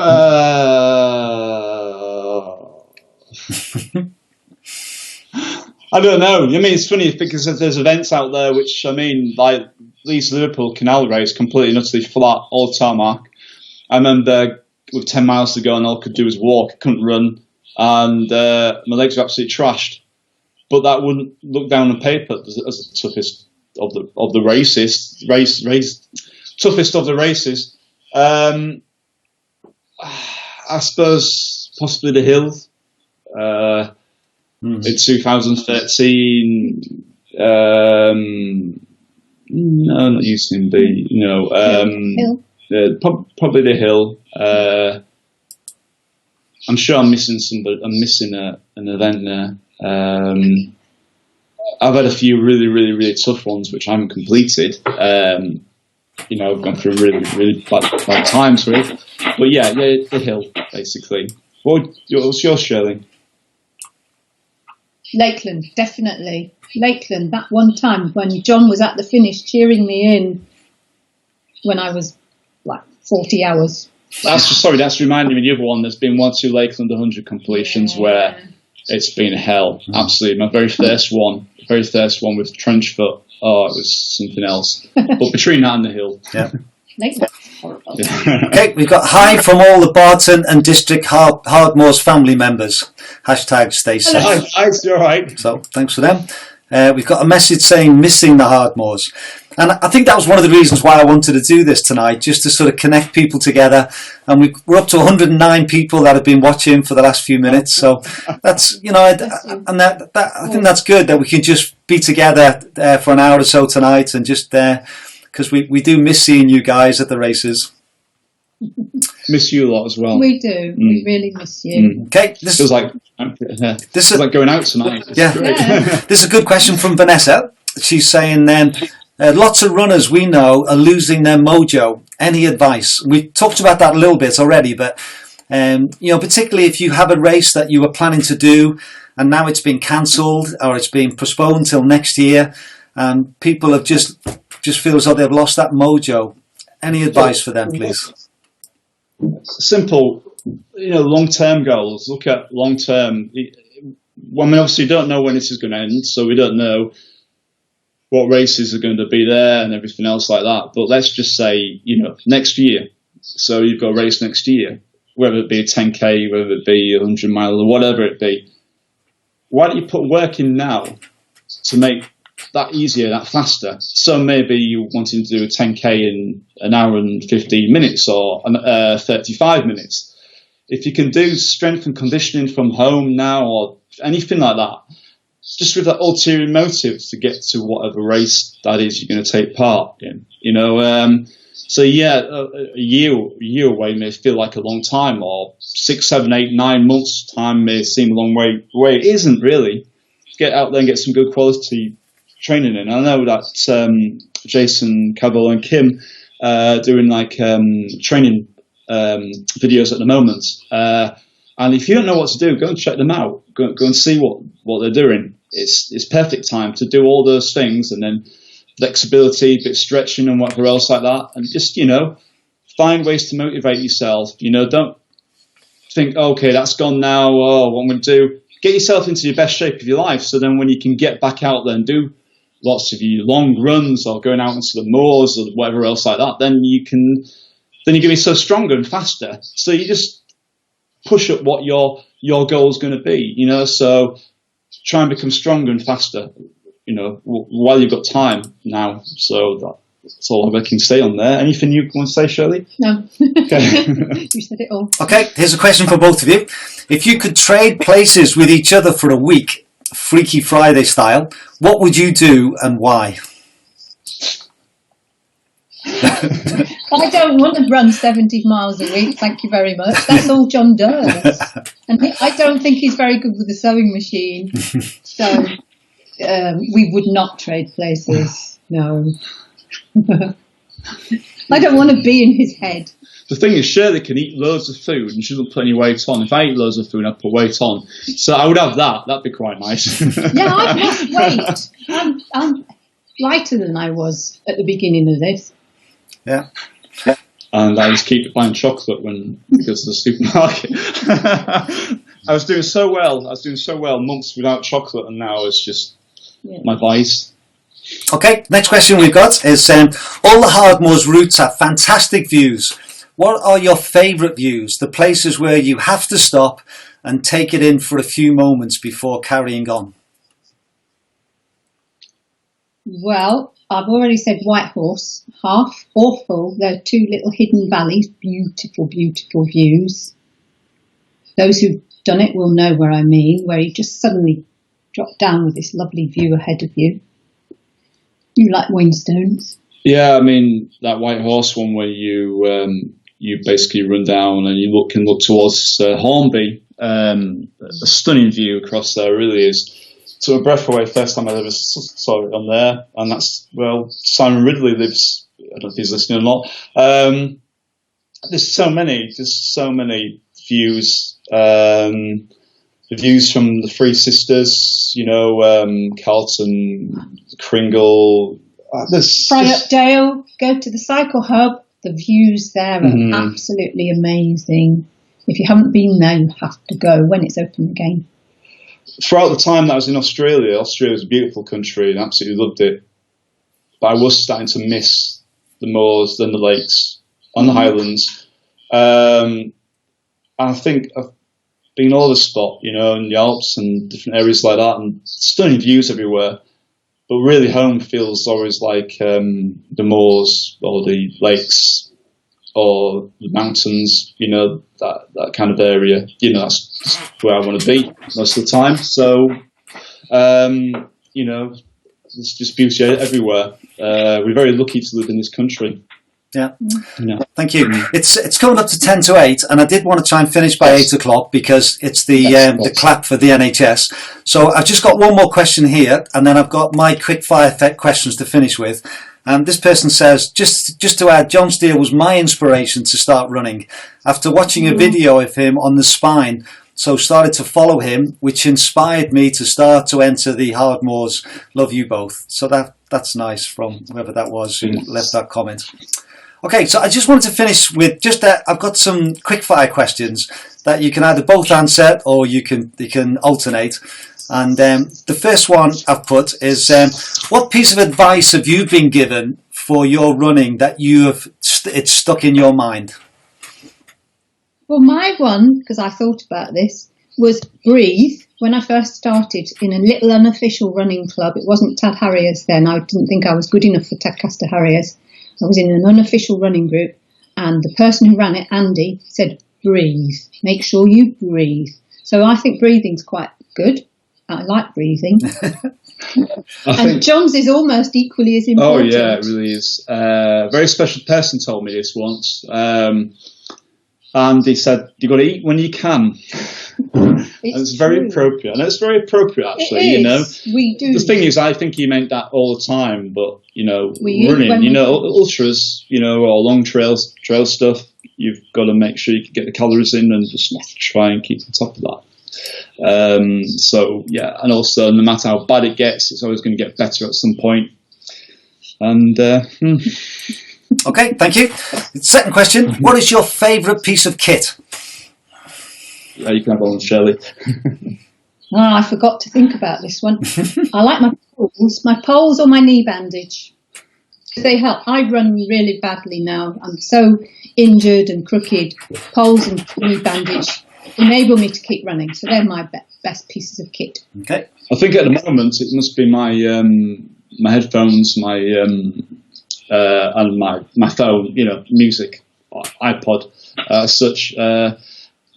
Speaker 2: don't know. I mean, it's funny because there's events out there which, I mean, like Leeds Liverpool Canal race, completely and utterly flat, all tarmac. I remember with 10 miles to go and all I could do was walk, I couldn't run, and my legs were absolutely trashed. But that wouldn't look down on paper as the toughest of the races. Toughest of the races. I suppose possibly the hill in 2013. No, not UTMB. No, probably the hill. I'm sure I'm missing somebody. I'm missing an event there. I've had a few really, really, really tough ones which I haven't completed. I've gone through really, really bad times with. But yeah, the hill, basically. What's yours, Shirley?
Speaker 3: Lakeland, definitely. Lakeland, that one time when John was at the finish cheering me in when I was like 40 hours.
Speaker 2: That's reminding me of the other one. There's been 1 or 2 Lakeland 100 completions where it's been hell. Absolutely. My very first one with trench foot. Oh, it was something else. But between that and the hill.
Speaker 1: Yeah.
Speaker 3: Horrible.
Speaker 1: Okay, we've got hi from all the Barton and District Hardmoors family members. Hashtag stay safe.
Speaker 2: Hi, you're right.
Speaker 1: So thanks for them. We've got a message saying missing the Hardmoors. And I think that was one of the reasons why I wanted to do this tonight, just to sort of connect people together. And we're up to 109 people that have been watching for the last few minutes. So that's, and that I think that's good that we can just be together for an hour or so tonight, and just because we do miss seeing you guys at the races.
Speaker 2: Miss you a lot as well.
Speaker 3: We do. We really miss you.
Speaker 1: Okay,
Speaker 2: this is like going out tonight.
Speaker 1: Yeah. This is a good question from Vanessa. She's saying lots of runners we know are losing their mojo. Any advice? We talked about that a little bit already, but particularly if you have a race that you were planning to do and now it's been cancelled or it's been postponed till next year, and people have just feel as though they've lost that mojo. Any advice for them, please?
Speaker 2: Simple, long-term goals. Look at long-term. Well, I mean, obviously, we don't know when this is going to end, so we don't know what races are going to be there and everything else like that. But let's just say, next year. So you've got a race next year, whether it be a 10K, whether it be a 100 mile or whatever it be. Why don't you put work in now to make that easier, that faster? So maybe you're wanting to do a 10K in an hour and 15 minutes or 35 minutes. If you can do strength and conditioning from home now or anything like that, just with that ulterior motive to get to whatever race that is you're going to take part in, So yeah, a year away may feel like a long time, or 6, 7, 8, 9 months time may seem a long way away. It isn't really. Get out there and get some good quality training in. I know that Jason, Cabell and Kim doing like training videos at the moment. And if you don't know what to do, go and check them out. Go and see what they're doing. It's perfect time to do all those things, and then flexibility, a bit of stretching and whatever else like that. And just, find ways to motivate yourself. Don't think, okay, that's gone now. Oh, what I'm going to do? Get yourself into your best shape of your life. So then when you can get back out there and do lots of your long runs or going out into the moors or whatever else like that, then you're going to be so stronger and faster. So you just push up what your goal is going to be, so try and become stronger and faster, while you've got time now. So that's all I can say on there. Anything you want to say, Shirley?
Speaker 3: No.
Speaker 2: Okay.
Speaker 3: You said it all.
Speaker 1: Okay, here's a question for both of you. If you could trade places with each other for a week, Freaky Friday style, what would you do and why?
Speaker 3: I don't want to run 70 miles a week, thank you very much. That's all John does. And I don't think he's very good with the sewing machine. So we would not trade places, no. I don't want to be in his head.
Speaker 2: The thing is, Shirley can eat loads of food and she doesn't put any weight on. If I eat loads of food, I'd put weight on. So I would have that. That'd be quite nice.
Speaker 3: Yeah, I've lost weight. I'm lighter than I was at the beginning of this.
Speaker 1: Yeah.
Speaker 2: And I just keep buying chocolate when I go to the supermarket. I was doing so well months without chocolate, and now it's just my vice.
Speaker 1: Okay, next question we've got is all the Hardmoors routes have fantastic views. What are your favourite views? The places where you have to stop and take it in for a few moments before carrying on.
Speaker 3: Well, I've already said White Horse, half awful. There are 2 little hidden valleys, beautiful, beautiful views. Those who've done it will know where I mean, where you just suddenly drop down with this lovely view ahead of you. You like Whinstones? Yeah,
Speaker 2: I mean that White Horse one where you basically run down and you can look towards Hornby. A stunning view across there, really is. Took a breath away first time I ever saw it on there, and that's, well, Simon Ridley lives, I don't know if he's listening or not. There's so many views. The views from the Three Sisters, Carlton, Kringle.
Speaker 3: Updale, go to the Cycle Hub. The views there are absolutely amazing. If you haven't been there, you have to go when it's open again.
Speaker 2: Throughout the time that I was in Australia was a beautiful country and absolutely loved it. But I was starting to miss the moors and the lakes and the highlands. I think I've been all over the spot, in the Alps and different areas like that, and stunning views everywhere. But really home feels always like the moors or the lakes or the mountains, that kind of area. That's where I want to be most of the time. So, there's just beauty everywhere. We're very lucky to live in this country.
Speaker 1: Yeah. Thank you. It's coming up to 10 to 8, and I did want to try and finish by 8 o'clock because it's the clap for the NHS. So I've just got one more question here, and then I've got my quick fire questions to finish with. This person says, just to add, Jon Steele was my inspiration to start running. After watching a video of him on the spine, so started to follow him, which inspired me to start to enter the Hardmoors. Love you both. So that's nice from whoever that was who left that comment. Okay, so I just wanted to finish with just I've got some quickfire questions that you can either both answer or you can alternate. And the first one I've put is, what piece of advice have you been given for your running that it's stuck in your mind?
Speaker 3: Well, my one, because I thought about this, was breathe. When I first started in a little unofficial running club, it wasn't Tad Harriers then. I didn't think I was good enough for Tadcaster Harriers. I was in an unofficial running group, and the person who ran it, Andy, said, breathe. Make sure you breathe. So I think breathing's quite good. I like breathing. And John's is almost equally as important.
Speaker 2: Oh, yeah, it really is. A very special person told me this once. And he said, you've got to eat when you can. It's very appropriate. And it's very appropriate, actually, you know.
Speaker 3: We do.
Speaker 2: The thing is, I think he meant that all the time, but, you know,
Speaker 3: running,
Speaker 2: you know, ultras, you know, or long trail stuff, you've got to make sure you can get the calories in and just try and keep on top of that. So, yeah, and also, no matter how bad it gets, it's always going to get better at some point. And,
Speaker 1: Okay, thank you. Second question, what is your favourite piece of kit?
Speaker 2: Yeah, you can have one, Shirley.
Speaker 3: I forgot to think about this one. I like my poles or my knee bandage. They help. I run really badly now. I'm so injured and crooked. Poles and knee bandage enable me to keep running. So they're my best pieces of kit.
Speaker 1: Okay.
Speaker 2: I think at the moment it must be my my headphones, and my phone, you know, music, iPod, such.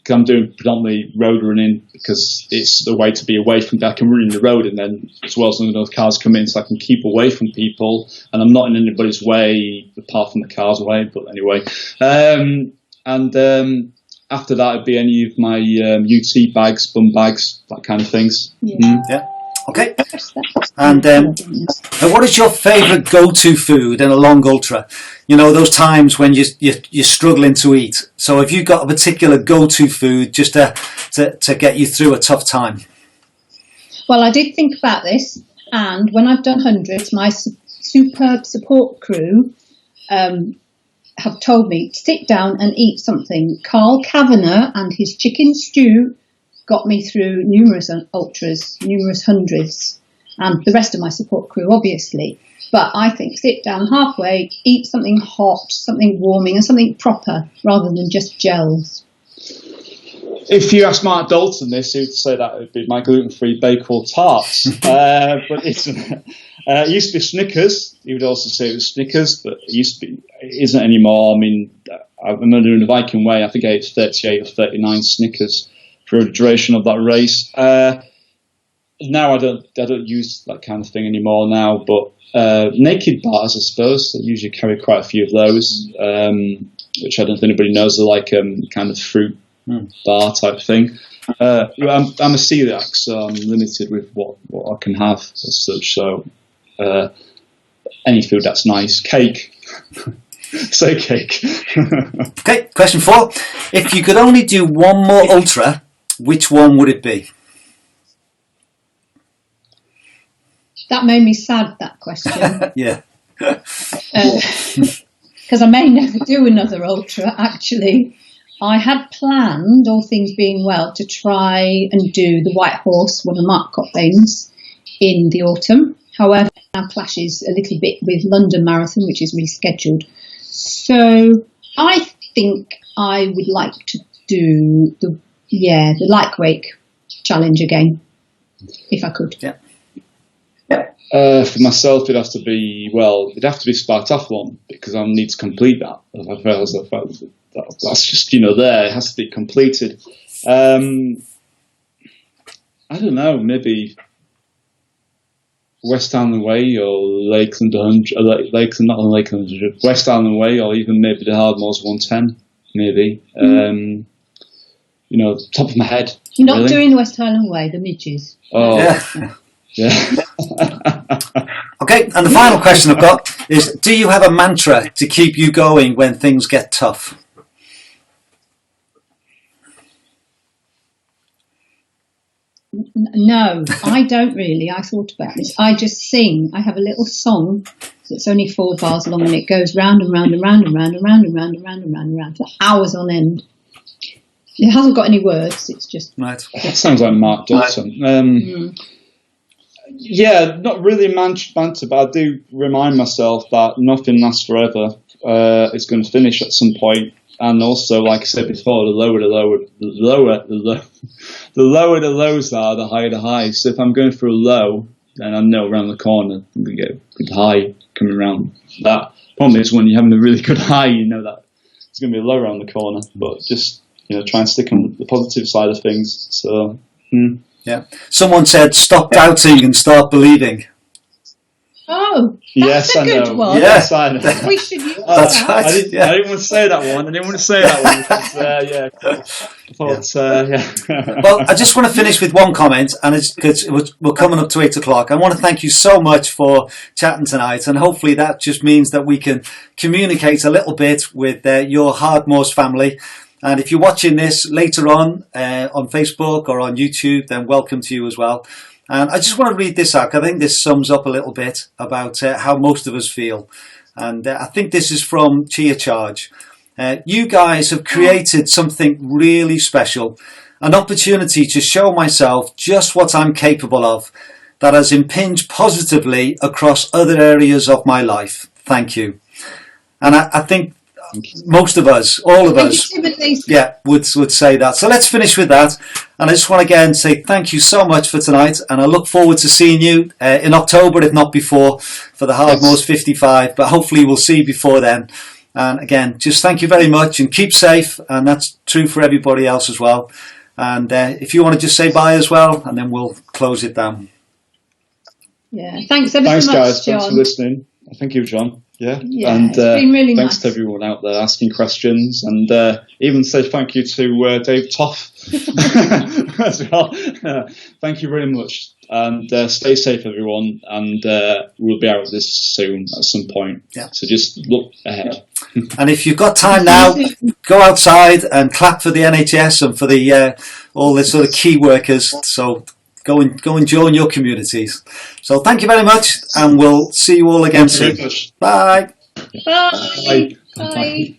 Speaker 2: I'm doing predominantly road running because it's the way to be away from that. I can run in the road, and then as well as those cars come in, so I can keep away from people, and I'm not in anybody's way apart from the car's way. But anyway, after that, it'd be any of my UT bags, bum bags, that kind of things.
Speaker 3: Yeah.
Speaker 1: Yeah. Okay. And what is your favourite go-to food in a long ultra? You know, those times when you're struggling to eat. So have you got a particular go-to food just to get you through a tough time?
Speaker 3: Well, I did think about this, and when I've done hundreds, my superb support crew have told me to sit down and eat something. Carl Kavanagh and his chicken stew got me through numerous ultras, numerous hundreds, and the rest of my support crew, obviously. But I think sit down halfway, eat something hot, something warming, and something proper, rather than just gels.
Speaker 2: If you ask Mark Dalton this, he would say that would be my gluten-free Bakewell tarts. But it used to be Snickers. He would also say it was Snickers, but it isn't anymore. I mean, I remember doing the Viking Way, I think I ate 38 or 39 Snickers for the duration of that race. Now I don't use that kind of thing anymore now, but naked bars, I suppose, I usually carry quite a few of those, which I don't think anybody knows, are like kind of fruit bar type thing. I'm a celiac, so I'm limited with what I can have as such, so any food that's nice. Cake. Say cake.
Speaker 1: Okay, question 4. If you could only do one more ultra, which one would it be?
Speaker 3: That made me sad, that question.
Speaker 1: Yeah.
Speaker 3: Because I may never do another ultra, actually. I had planned, all things being well, to try and do the White Horse, one of Mark Coppane's, in the autumn. However, it now clashes a little bit with London Marathon, which is rescheduled. So I think I would like to do the lightweight challenge again, if I could.
Speaker 1: Yeah.
Speaker 2: For myself, it'd have to be Spartathlon, because I need to complete that. That's just, there, it has to be completed. I don't know, maybe West Island Way or Lakeland 100, not on Lakeland 100, West Island Way, or even maybe the Hardmoors 110, maybe. Top of my head.
Speaker 3: You're not doing the West Island Way, the midges.
Speaker 2: Oh, yeah.
Speaker 1: Okay, and the final question I've got is, do you have a mantra to keep you going when things get tough?
Speaker 3: No, I don't really. I thought about this. I just sing. I have a little song It's only 4 bars long, and it goes round and round and round and round and round and round and round and round and round for hours on end. It hasn't got any words. It's just
Speaker 1: right.
Speaker 2: That sounds like Mark Dodson. Yeah, not really banter, but I do remind myself that nothing lasts forever. It's going to finish at some point, and also, like I said before, the lower the lows are, the higher the highs. So if I'm going for a low, then I know around the corner I'm going to get a good high coming around. That problem is when you're having a really good high, you know that it's going to be a low around the corner. But just try and stick on the positive side of things. So.
Speaker 1: Yeah. Someone said, "Stop doubting and start believing."
Speaker 3: Oh, that's
Speaker 2: yes,
Speaker 3: a good one.
Speaker 2: Yes, I know.
Speaker 3: We should use
Speaker 1: That's
Speaker 3: that.
Speaker 1: right.
Speaker 2: I didn't want to say that one. Because,
Speaker 1: Well, I just want to finish with one comment, and it's because we're coming up to 8 o'clock. I want to thank you so much for chatting tonight, and hopefully that just means that we can communicate a little bit with your Hardmoors family. And if you're watching this later on Facebook or on YouTube, then welcome to you as well. And I just want to read this out. I think this sums up a little bit about how most of us feel. And I think this is from Chia Charge. You guys have created something really special, an opportunity to show myself just what I'm capable of, that has impinged positively across other areas of my life. Thank you. And I think most of us, all of us, would say that. So let's finish with that. And I just want to again say thank you so much for tonight. And I look forward to seeing you in October, if not before, for the Hardmoors 55. But hopefully we'll see you before then. And again, just thank you very much and keep safe. And that's true for everybody else as well. And if you want to just say bye as well, and then we'll close it down.
Speaker 3: Yeah, thanks so much,
Speaker 2: guys.
Speaker 3: John.
Speaker 2: Thanks for listening. Thank you, John. Yeah,
Speaker 3: and it's been really
Speaker 2: thanks
Speaker 3: nice.
Speaker 2: to everyone out there asking questions, and even say thank you to Dave Toff as well. Thank you very much, and stay safe, everyone. And we'll be out of this soon at some point.
Speaker 1: Yeah.
Speaker 2: So just look ahead.
Speaker 1: And if you've got time now, go outside and clap for the NHS and for the all the sort of key workers. So go and join your communities. So thank you very much, and we'll see you all again soon. Bye.
Speaker 3: Bye. Bye.